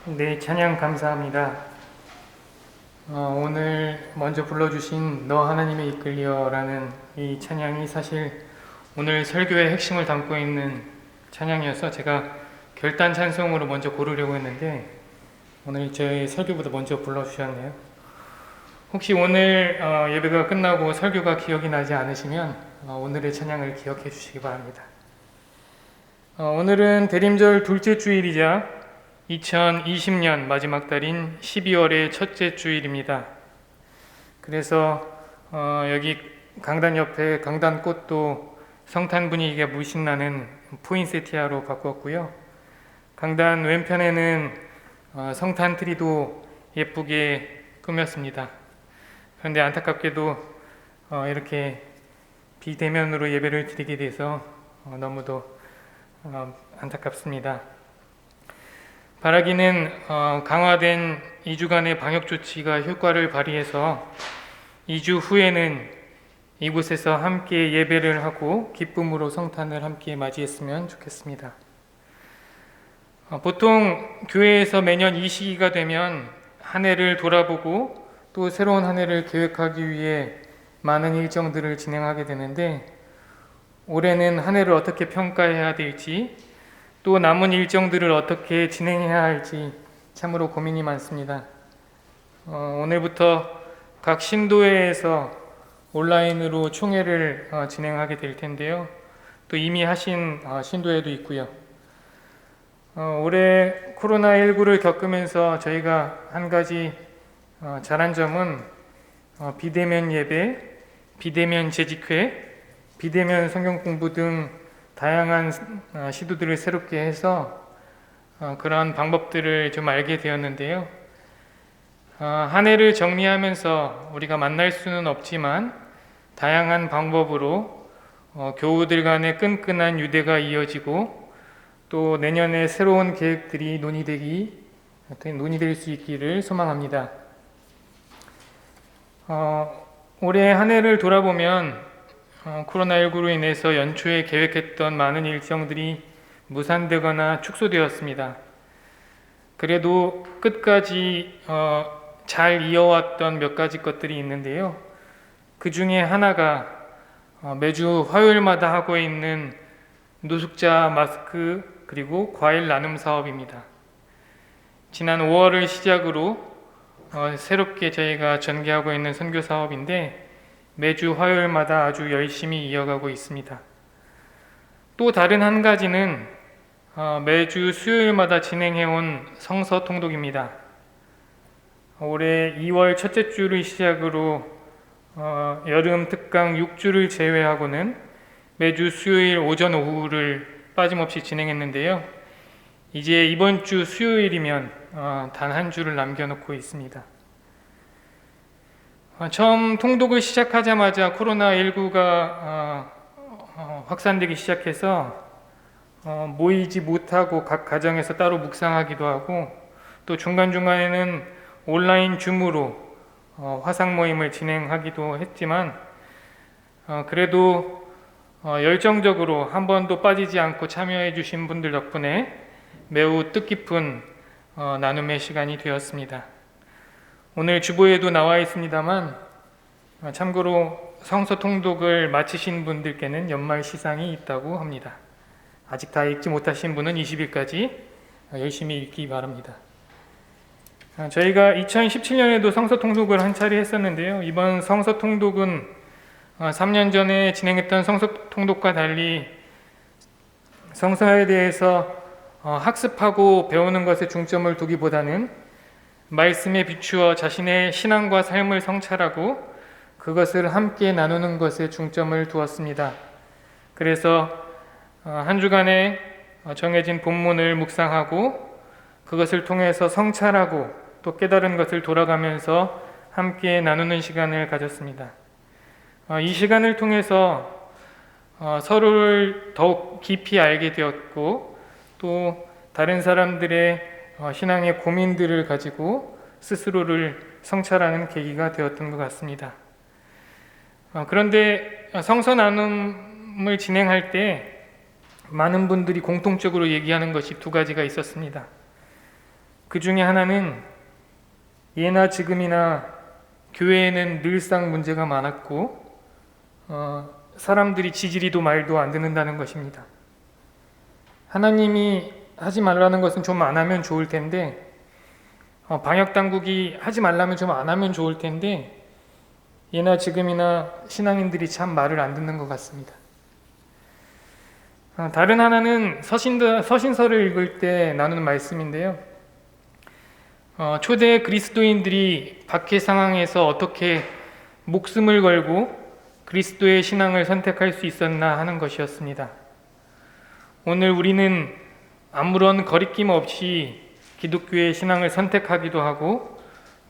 네, 찬양 감사합니다. 오늘 먼저 불러주신 너 하나님의 이끌려라는 이 찬양이 사실 오늘 설교의 핵심을 담고 있는 찬양이어서 제가 결단 찬송으로 먼저 고르려고 했는데 오늘 저희 설교보다 먼저 불러주셨네요. 혹시 오늘 예배가 끝나고 설교가 기억이 나지 않으시면 오늘의 찬양을 기억해 주시기 바랍니다. 오늘은 대림절 둘째 주일이자 2020년 마지막 달인 12월의 첫째 주일입니다. 그래서 여기 강단 옆에 강단꽃도 성탄 분위기가 물씬 나는 포인세티아로 바꾸었고요. 강단 왼편에는 성탄 트리도 예쁘게 꾸몄습니다. 그런데 안타깝게도 이렇게 비대면으로 예배를 드리게 돼서 너무도 안타깝습니다. 바라기는 강화된 2주간의 방역 조치가 효과를 발휘해서 2주 후에는 이곳에서 함께 예배를 하고 기쁨으로 성탄을 함께 맞이했으면 좋겠습니다. 보통 교회에서 매년 이 시기가 되면 한 해를 돌아보고 또 새로운 한 해를 계획하기 위해 많은 일정들을 진행하게 되는데 올해는 한 해를 어떻게 평가해야 될지 또 남은 일정들을 어떻게 진행해야 할지 참으로 고민이 많습니다. 오늘부터 각 신도회에서 온라인으로 총회를 진행하게 될 텐데요. 또 이미 하신 신도회도 있고요. 올해 코로나19를 겪으면서 저희가 한 가지 잘한 점은 비대면 예배, 비대면 재직회, 비대면 성경 공부 등 다양한 시도들을 새롭게 해서 그러한 방법들을 좀 알게 되었는데요. 한 해를 정리하면서 우리가 만날 수는 없지만 다양한 방법으로 교우들 간의 끈끈한 유대가 이어지고 또 내년에 새로운 계획들이 논의될 수 있기를 소망합니다. 올해 한 해를 돌아보면 코로나19로 인해서 연초에 계획했던 많은 일정들이 무산되거나 축소되었습니다. 그래도 끝까지 잘 이어왔던 몇 가지 것들이 있는데요. 그 중에 하나가 매주 화요일마다 하고 있는 노숙자 마스크 그리고 과일 나눔 사업입니다. 지난 5월을 시작으로 새롭게 저희가 전개하고 있는 선교 사업인데 매주 화요일마다 아주 열심히 이어가고 있습니다. 또 다른 한 가지는 매주 수요일마다 진행해온 성서 통독입니다. 올해 2월 첫째 주를 시작으로 여름 특강 6주를 제외하고는 매주 수요일 오전 오후를 빠짐없이 진행했는데요. 이제 이번 주 수요일이면 단 한 주를 남겨놓고 있습니다. 처음 통독을 시작하자마자 코로나19가 확산되기 시작해서 모이지 못하고 각 가정에서 따로 묵상하기도 하고 또 중간중간에는 온라인 줌으로 화상 모임을 진행하기도 했지만 그래도 열정적으로 한 번도 빠지지 않고 참여해 주신 분들 덕분에 매우 뜻깊은 나눔의 시간이 되었습니다. 오늘 주보에도 나와 있습니다만 참고로 성서 통독을 마치신 분들께는 연말 시상이 있다고 합니다. 아직 다 읽지 못하신 분은 20일까지 열심히 읽기 바랍니다. 저희가 2017년에도 성서 통독을 한 차례 했었는데요. 이번 성서 통독은 3년 전에 진행했던 성서 통독과 달리 성서에 대해서 학습하고 배우는 것에 중점을 두기보다는 말씀에 비추어 자신의 신앙과 삶을 성찰하고 그것을 함께 나누는 것에 중점을 두었습니다. 그래서 한 주간에 정해진 본문을 묵상하고 그것을 통해서 성찰하고 또 깨달은 것을 돌아가면서 함께 나누는 시간을 가졌습니다. 이 시간을 통해서 서로를 더욱 깊이 알게 되었고 또 다른 사람들의 신앙의 고민들을 가지고 스스로를 성찰하는 계기가 되었던 것 같습니다. 그런데 성서 나눔을 진행할 때 많은 분들이 공통적으로 얘기하는 것이 두 가지가 있었습니다. 그 중에 하나는 예나 지금이나 교회에는 늘상 문제가 많았고 사람들이 지지리도 말도 안 듣는다는 것입니다. 하나님이 하지 말라는 것은 좀 안 하면 좋을 텐데 방역당국이 하지 말라면 좀 안 하면 좋을 텐데 예나 지금이나 신앙인들이 참 말을 안 듣는 것 같습니다. 다른 하나는 서신서를 읽을 때 나누는 말씀인데요. 초대 그리스도인들이 박해 상황에서 어떻게 목숨을 걸고 그리스도의 신앙을 선택할 수 있었나 하는 것이었습니다. 오늘 우리는 아무런 거리낌 없이 기독교의 신앙을 선택하기도 하고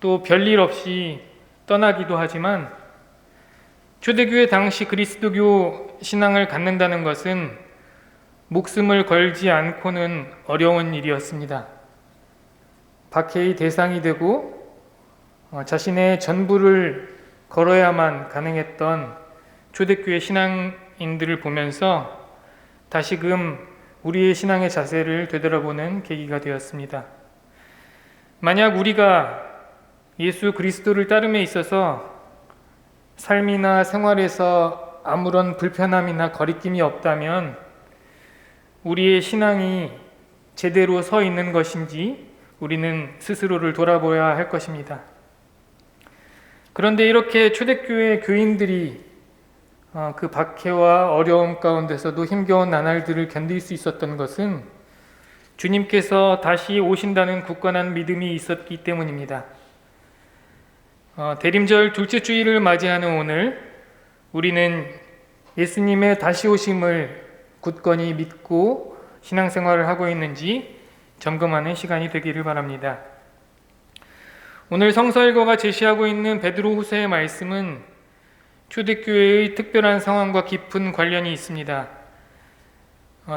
또 별일 없이 떠나기도 하지만 초대교회 당시 그리스도교 신앙을 갖는다는 것은 목숨을 걸지 않고는 어려운 일이었습니다. 박해의 대상이 되고 자신의 전부를 걸어야만 가능했던 초대교회 신앙인들을 보면서 다시금 우리의 신앙의 자세를 되돌아보는 계기가 되었습니다. 만약 우리가 예수 그리스도를 따름에 있어서 삶이나 생활에서 아무런 불편함이나 거리낌이 없다면 우리의 신앙이 제대로 서 있는 것인지 우리는 스스로를 돌아보아야 할 것입니다. 그런데 이렇게 초대교회 교인들이 그 박해와 어려움 가운데서도 힘겨운 나날들을 견딜 수 있었던 것은 주님께서 다시 오신다는 굳건한 믿음이 있었기 때문입니다. 대림절 둘째 주일을 맞이하는 오늘 우리는 예수님의 다시 오심을 굳건히 믿고 신앙생활을 하고 있는지 점검하는 시간이 되기를 바랍니다. 오늘 성서일과가 제시하고 있는 베드로후서의 말씀은 초대교회의 특별한 상황과 깊은 관련이 있습니다.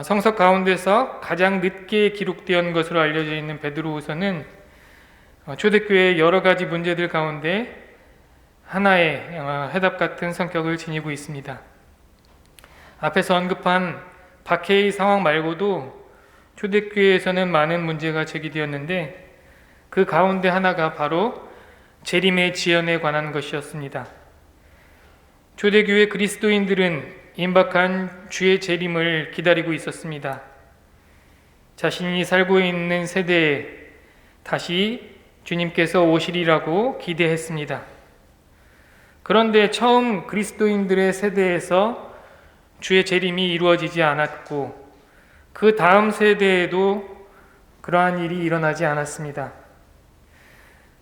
성서 가운데서 가장 늦게 기록된 것으로 알려져 있는 베드로후서는 초대교회의 여러 가지 문제들 가운데 하나의 해답 같은 성격을 지니고 있습니다. 앞에서 언급한 박해의 상황 말고도 초대교회에서는 많은 문제가 제기되었는데 그 가운데 하나가 바로 재림의 지연에 관한 것이었습니다. 초대교회 그리스도인들은 임박한 주의 재림을 기다리고 있었습니다. 자신이 살고 있는 세대에 다시 주님께서 오시리라고 기대했습니다. 그런데 처음 그리스도인들의 세대에서 주의 재림이 이루어지지 않았고 그 다음 세대에도 그러한 일이 일어나지 않았습니다.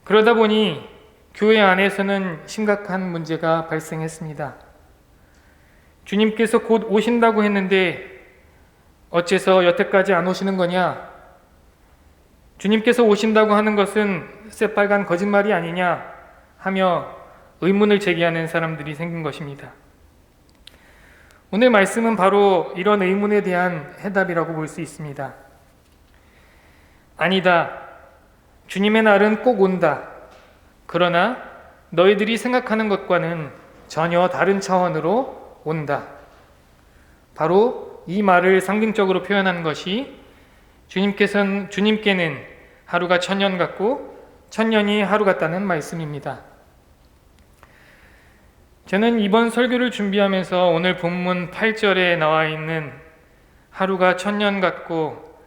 그러다 보니 교회 안에서는 심각한 문제가 발생했습니다. 주님께서 곧 오신다고 했는데 어째서 여태까지 안 오시는 거냐? 주님께서 오신다고 하는 것은 새빨간 거짓말이 아니냐? 하며 의문을 제기하는 사람들이 생긴 것입니다. 오늘 말씀은 바로 이런 의문에 대한 해답이라고 볼 수 있습니다. 아니다. 주님의 날은 꼭 온다. 그러나 너희들이 생각하는 것과는 전혀 다른 차원으로 온다. 바로 이 말을 상징적으로 표현한 것이 주님께는 하루가 1000년 같고 1000년이 하루 같다는 말씀입니다. 저는 이번 설교를 준비하면서 오늘 본문 8절에 나와 있는 하루가 1000년 같고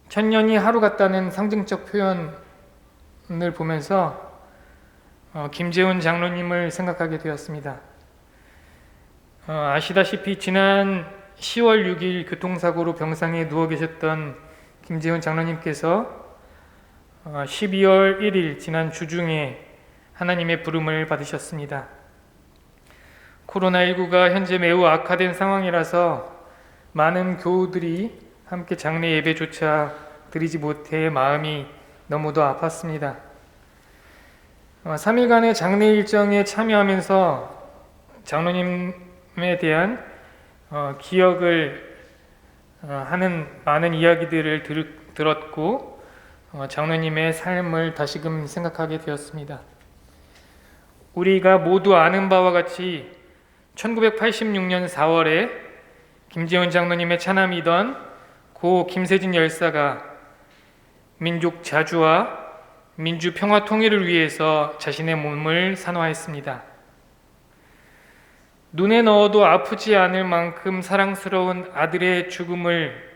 1000년이 하루 같다는 상징적 표현을 보면서 김재훈 장로님을 생각하게 되었습니다. 아시다시피 지난 10월 6일 교통사고로 병상에 누워 계셨던 김재훈 장로님께서 12월 1일 지난 주중에 하나님의 부름을 받으셨습니다. 코로나19가 현재 매우 악화된 상황이라서 많은 교우들이 함께 장례 예배조차 드리지 못해 마음이 너무도 아팠습니다. 3일간의 장례 일정에 참여하면서 장로님에 대한 기억을 하는 많은 이야기들을 들었고 장로님의 삶을 다시금 생각하게 되었습니다. 우리가 모두 아는 바와 같이 1986년 4월에 김재훈 장로님의 차남이던 고 김세진 열사가 민족 자주와 민주 평화 통일을 위해서 자신의 몸을 산화했습니다. 눈에 넣어도 아프지 않을 만큼 사랑스러운 아들의 죽음을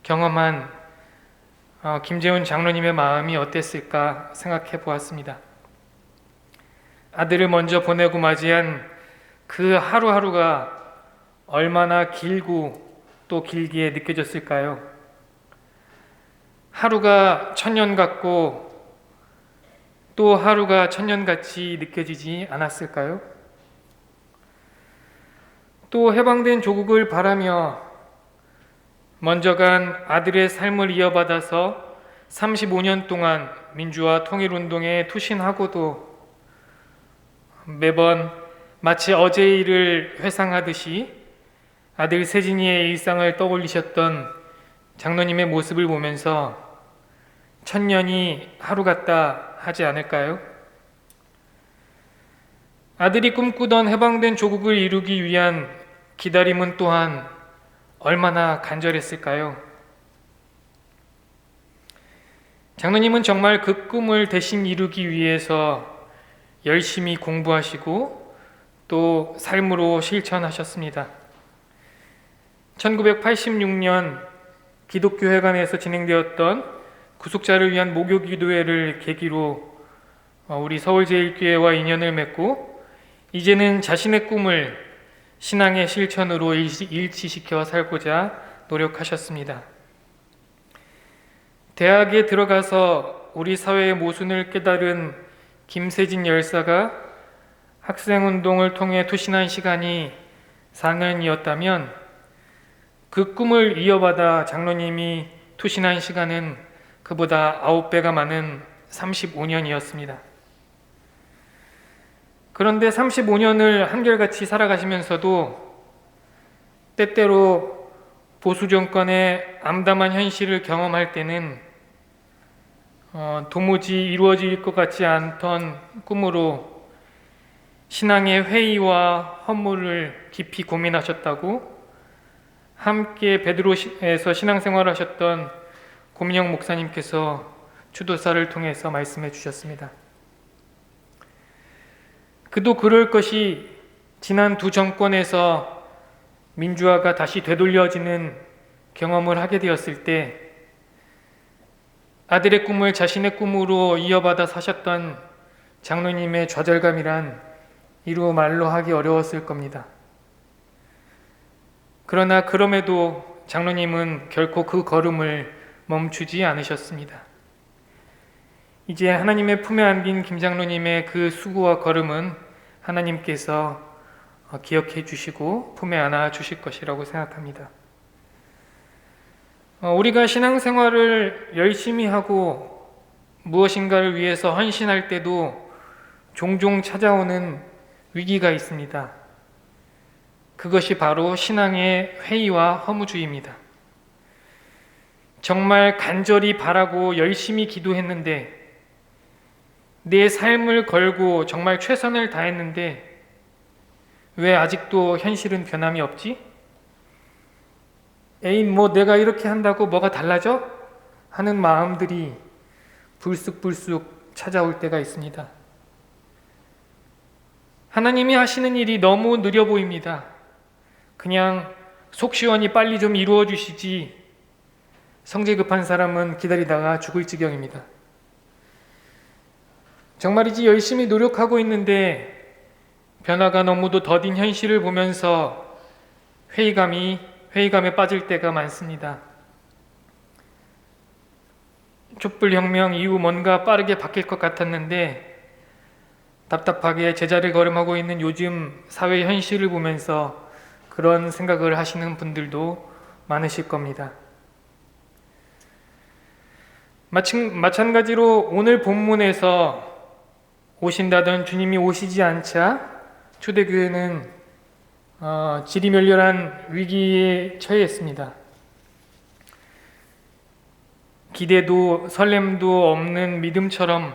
경험한 김재훈 장로님의 마음이 어땠을까 생각해 보았습니다. 아들을 먼저 보내고 맞이한 그 하루하루가 얼마나 길고 또 길게 느껴졌을까요? 하루가 천년 같고 또 하루가 천년같이 느껴지지 않았을까요? 또 해방된 조국을 바라며 먼저 간 아들의 삶을 이어받아서 35년 동안 민주화 통일운동에 투신하고도 매번 마치 어제의 일을 회상하듯이 아들 세진이의 일상을 떠올리셨던 장로님의 모습을 보면서 천년이 하루 같다 하지 않을까요? 아들이 꿈꾸던 해방된 조국을 이루기 위한 기다림은 또한 얼마나 간절했을까요? 장로님은 정말 그 꿈을 대신 이루기 위해서 열심히 공부하시고 또 삶으로 실천하셨습니다. 1986년 기독교회관에서 진행되었던 구속자를 위한 목요기도회를 계기로 우리 서울제일교회와 인연을 맺고 이제는 자신의 꿈을 신앙의 실천으로 일치시켜 살고자 노력하셨습니다. 대학에 들어가서 우리 사회의 모순을 깨달은 김세진 열사가 학생운동을 통해 투신한 시간이 4년이었다면 그 꿈을 이어받아 장로님이 투신한 시간은 그보다 9배가 많은 35년이었습니다. 그런데 35년을 한결같이 살아가시면서도 때때로 보수 정권의 암담한 현실을 경험할 때는 도무지 이루어질 것 같지 않던 꿈으로 신앙의 회의와 허물을 깊이 고민하셨다고 함께 베드로에서 신앙생활을 하셨던 고민영 목사님께서 추도사를 통해서 말씀해 주셨습니다. 그도 그럴 것이 지난 두 정권에서 민주화가 다시 되돌려지는 경험을 하게 되었을 때 아들의 꿈을 자신의 꿈으로 이어받아 사셨던 장로님의 좌절감이란 이루 말로 하기 어려웠을 겁니다. 그러나 그럼에도 장로님은 결코 그 걸음을 멈추지 않으셨습니다. 이제 하나님의 품에 안긴 김장로님의 그 수고와 걸음은 하나님께서 기억해 주시고 품에 안아 주실 것이라고 생각합니다. 우리가 신앙생활을 열심히 하고 무엇인가를 위해서 헌신할 때도 종종 찾아오는 위기가 있습니다. 그것이 바로 신앙의 회의와 허무주의입니다. 정말 간절히 바라고 열심히 기도했는데 내 삶을 걸고 정말 최선을 다했는데 왜 아직도 현실은 변함이 없지? 에이, 내가 이렇게 한다고 뭐가 달라져? 하는 마음들이 불쑥불쑥 찾아올 때가 있습니다. 하나님이 하시는 일이 너무 느려 보입니다. 그냥 속 시원히 빨리 좀 이루어 주시지 성질 급한 사람은 기다리다가 죽을 지경입니다. 정말이지 열심히 노력하고 있는데 변화가 너무도 더딘 현실을 보면서 회의감에 빠질 때가 많습니다. 촛불혁명 이후 뭔가 빠르게 바뀔 것 같았는데 답답하게 제자를 걸음하고 있는 요즘 사회 현실을 보면서 그런 생각을 하시는 분들도 많으실 겁니다. 마찬가지로 오늘 본문에서 오신다던 주님이 오시지 않자 초대교회는 지리멸렬한 위기에 처했습니다. 기대도 설렘도 없는 믿음처럼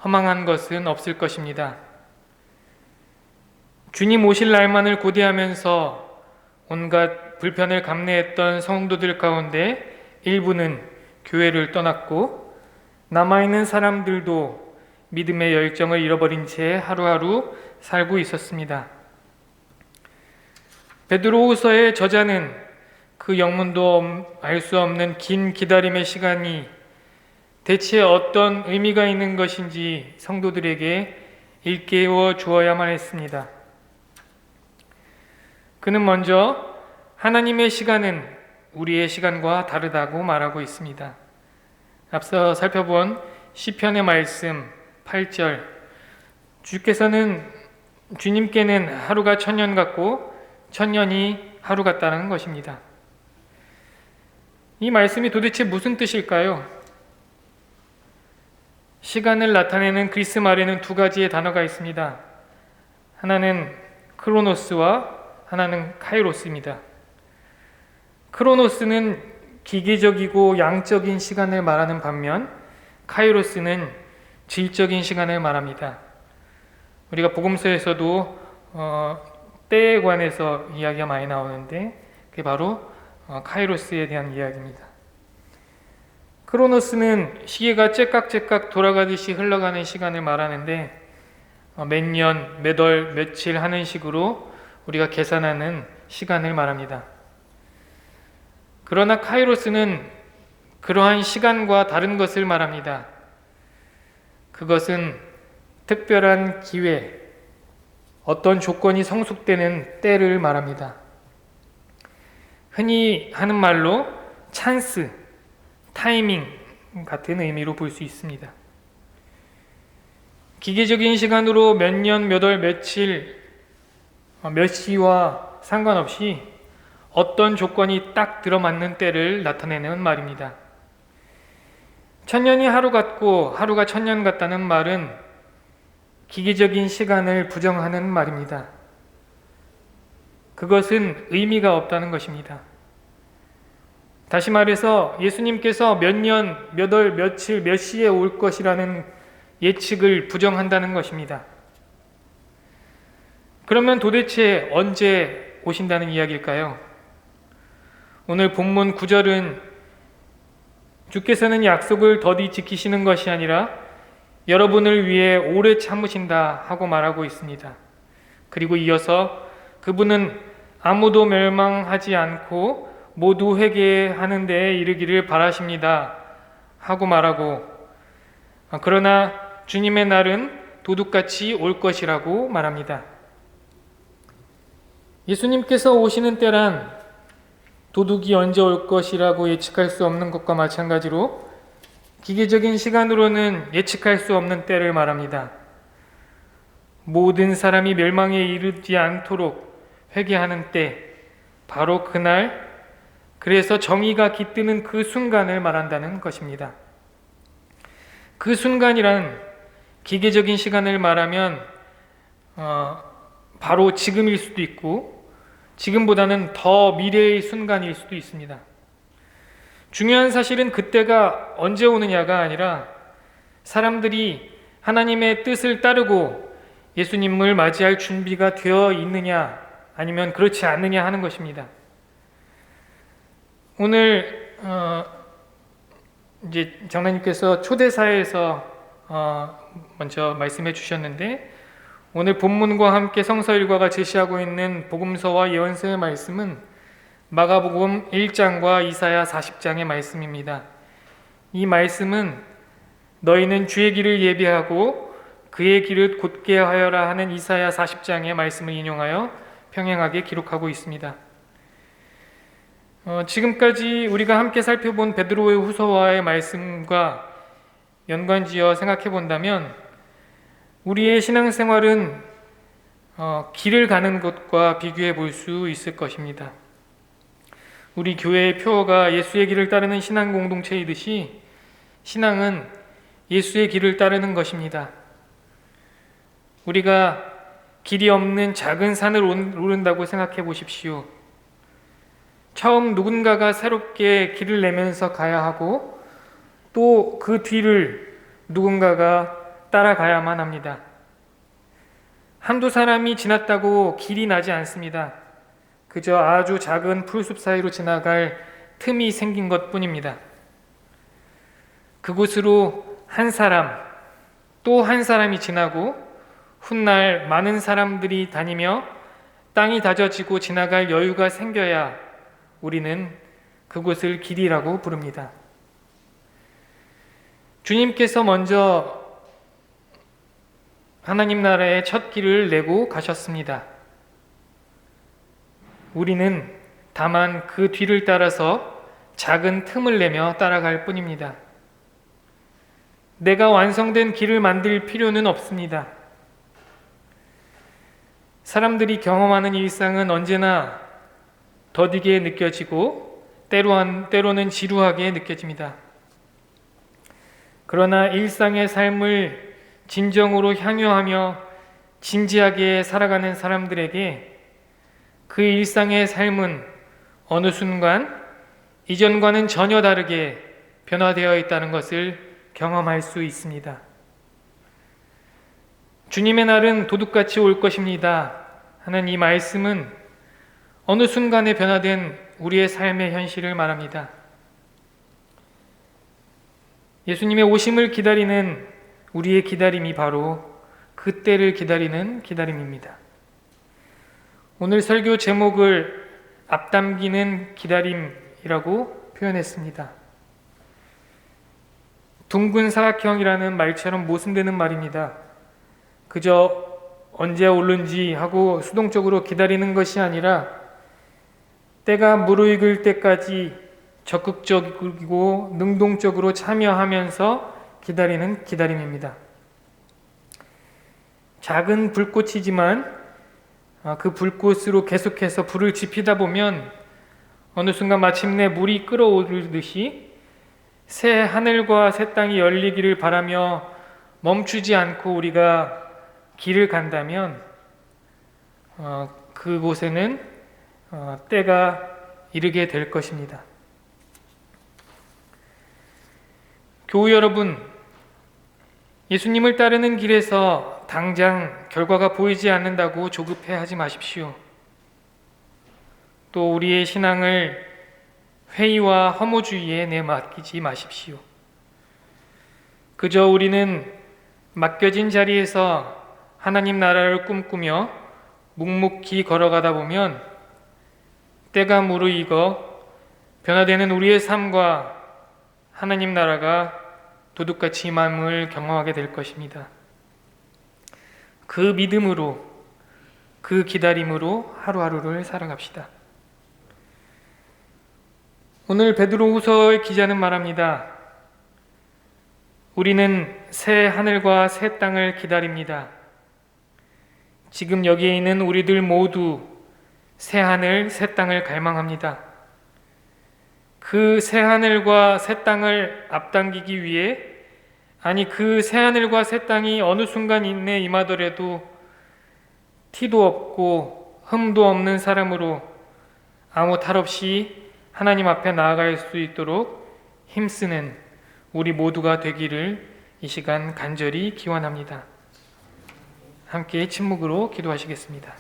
허망한 것은 없을 것입니다. 주님 오실 날만을 고대하면서 온갖 불편을 감내했던 성도들 가운데 일부는 교회를 떠났고 남아있는 사람들도 믿음의 열정을 잃어버린 채 하루하루 살고 있었습니다. 베드로후서의 저자는 그 영문도 알 수 없는 긴 기다림의 시간이 대체 어떤 의미가 있는 것인지 성도들에게 일깨워 주어야만 했습니다. 그는 먼저 하나님의 시간은 우리의 시간과 다르다고 말하고 있습니다. 앞서 살펴본 시편의 말씀 8절, 주님께는 하루가 천년 같고 천년이 하루 같다는 것입니다. 이 말씀이 도대체 무슨 뜻일까요? 시간을 나타내는 그리스 말에는 두 가지의 단어가 있습니다. 하나는 크로노스와 하나는 카이로스입니다. 크로노스는 기계적이고 양적인 시간을 말하는 반면 카이로스는 질적인 시간을 말합니다. 우리가 복음서에서도 때에 관해서 이야기가 많이 나오는데 그게 바로 카이로스에 대한 이야기입니다. 크로노스는 시계가 째깍째깍 돌아가듯이 흘러가는 시간을 말하는데 몇 년, 몇 월, 며칠 하는 식으로 우리가 계산하는 시간을 말합니다. 그러나 카이로스는 그러한 시간과 다른 것을 말합니다. 그것은 특별한 기회, 어떤 조건이 성숙되는 때를 말합니다. 흔히 하는 말로 찬스, 타이밍 같은 의미로 볼 수 있습니다. 기계적인 시간으로 몇 년, 몇 월, 며칠, 몇 시와 상관없이 어떤 조건이 딱 들어맞는 때를 나타내는 말입니다. 천년이 하루 같고 하루가 천년 같다는 말은 기계적인 시간을 부정하는 말입니다. 그것은 의미가 없다는 것입니다. 다시 말해서 예수님께서 몇 년, 몇 월, 며칠, 몇 시에 올 것이라는 예측을 부정한다는 것입니다. 그러면 도대체 언제 오신다는 이야기일까요? 오늘 본문 9절은 주께서는 약속을 더디 지키시는 것이 아니라 여러분을 위해 오래 참으신다 하고 말하고 있습니다. 그리고 이어서 그분은 아무도 멸망하지 않고 모두 회개하는 데에 이르기를 바라십니다 하고 말하고, 그러나 주님의 날은 도둑같이 올 것이라고 말합니다. 예수님께서 오시는 때란 도둑이 언제 올 것이라고 예측할 수 없는 것과 마찬가지로 기계적인 시간으로는 예측할 수 없는 때를 말합니다. 모든 사람이 멸망에 이르지 않도록 회개하는 때, 바로 그날, 그래서 정의가 깃드는 그 순간을 말한다는 것입니다. 그 순간이란 기계적인 시간을 말하면 바로 지금일 수도 있고 지금보다는 더 미래의 순간일 수도 있습니다. 중요한 사실은 그때가 언제 오느냐가 아니라 사람들이 하나님의 뜻을 따르고 예수님을 맞이할 준비가 되어 있느냐 아니면 그렇지 않느냐 하는 것입니다. 오늘 이제 장로님께서 초대사에서 먼저 말씀해 주셨는데, 오늘 본문과 함께 성서일과가 제시하고 있는 복음서와 예언서의 말씀은 마가복음 1장과 이사야 40장의 말씀입니다. 이 말씀은 너희는 주의 길을 예비하고 그의 길을 곧게 하여라 하는 이사야 40장의 말씀을 인용하여 평행하게 기록하고 있습니다. 지금까지 우리가 함께 살펴본 베드로의 후서와의 말씀과 연관지어 생각해 본다면 우리의 신앙생활은 길을 가는 것과 비교해 볼 수 있을 것입니다. 우리 교회의 표어가 예수의 길을 따르는 신앙 공동체이듯이 신앙은 예수의 길을 따르는 것입니다. 우리가 길이 없는 작은 산을 오른다고 생각해 보십시오. 처음 누군가가 새롭게 길을 내면서 가야 하고 또 그 뒤를 누군가가 따라가야만 합니다. 한두 사람이 지났다고 길이 나지 않습니다. 그저 아주 작은 풀숲 사이로 지나갈 틈이 생긴 것뿐입니다. 그곳으로 한 사람, 또 한 사람이 지나고 훗날 많은 사람들이 다니며 땅이 다져지고 지나갈 여유가 생겨야 우리는 그곳을 길이라고 부릅니다. 주님께서 먼저 하나님 나라의 첫 길을 내고 가셨습니다. 우리는 다만 그 뒤를 따라서 작은 틈을 내며 따라갈 뿐입니다. 내가 완성된 길을 만들 필요는 없습니다. 사람들이 경험하는 일상은 언제나 더디게 느껴지고 때로는 지루하게 느껴집니다. 그러나 일상의 삶을 진정으로 향유하며 진지하게 살아가는 사람들에게 그 일상의 삶은 어느 순간 이전과는 전혀 다르게 변화되어 있다는 것을 경험할 수 있습니다. 주님의 날은 도둑같이 올 것입니다 하는 이 말씀은 어느 순간에 변화된 우리의 삶의 현실을 말합니다. 예수님의 오심을 기다리는 우리의 기다림이 바로 그때를 기다리는 기다림입니다. 오늘 설교 제목을 앞당기는 기다림이라고 표현했습니다. 둥근 사각형이라는 말처럼 모순되는 말입니다. 그저 언제 오른지 하고 수동적으로 기다리는 것이 아니라 때가 무르익을 때까지 적극적이고 능동적으로 참여하면서 기다리는 기다림입니다. 작은 불꽃이지만 그 불꽃으로 계속해서 불을 지피다 보면 어느 순간 마침내 물이 끓어오르듯이 새 하늘과 새 땅이 열리기를 바라며 멈추지 않고 우리가 길을 간다면 그곳에는 때가 이르게 될 것입니다. 교우 여러분, 예수님을 따르는 길에서 당장 결과가 보이지 않는다고 조급해하지 마십시오. 또 우리의 신앙을 회의와 허무주의에 내맡기지 마십시오. 그저 우리는 맡겨진 자리에서 하나님 나라를 꿈꾸며 묵묵히 걸어가다 보면 때가 무르익어 변화되는 우리의 삶과 하나님 나라가 도둑같이 임함을 경험하게 될 것입니다. 그 믿음으로, 그 기다림으로 하루하루를 살아갑시다. 오늘 베드로후서의 기자는 말합니다. 우리는 새 하늘과 새 땅을 기다립니다. 지금 여기에 있는 우리들 모두 새 하늘, 새 땅을 갈망합니다. 그 새 하늘과 새 땅을 앞당기기 위해, 아니 그 새 하늘과 새 땅이 어느 순간 내에 임하더라도 티도 없고 흠도 없는 사람으로 아무 탈 없이 하나님 앞에 나아갈 수 있도록 힘쓰는 우리 모두가 되기를 이 시간 간절히 기원합니다. 함께 침묵으로 기도하시겠습니다.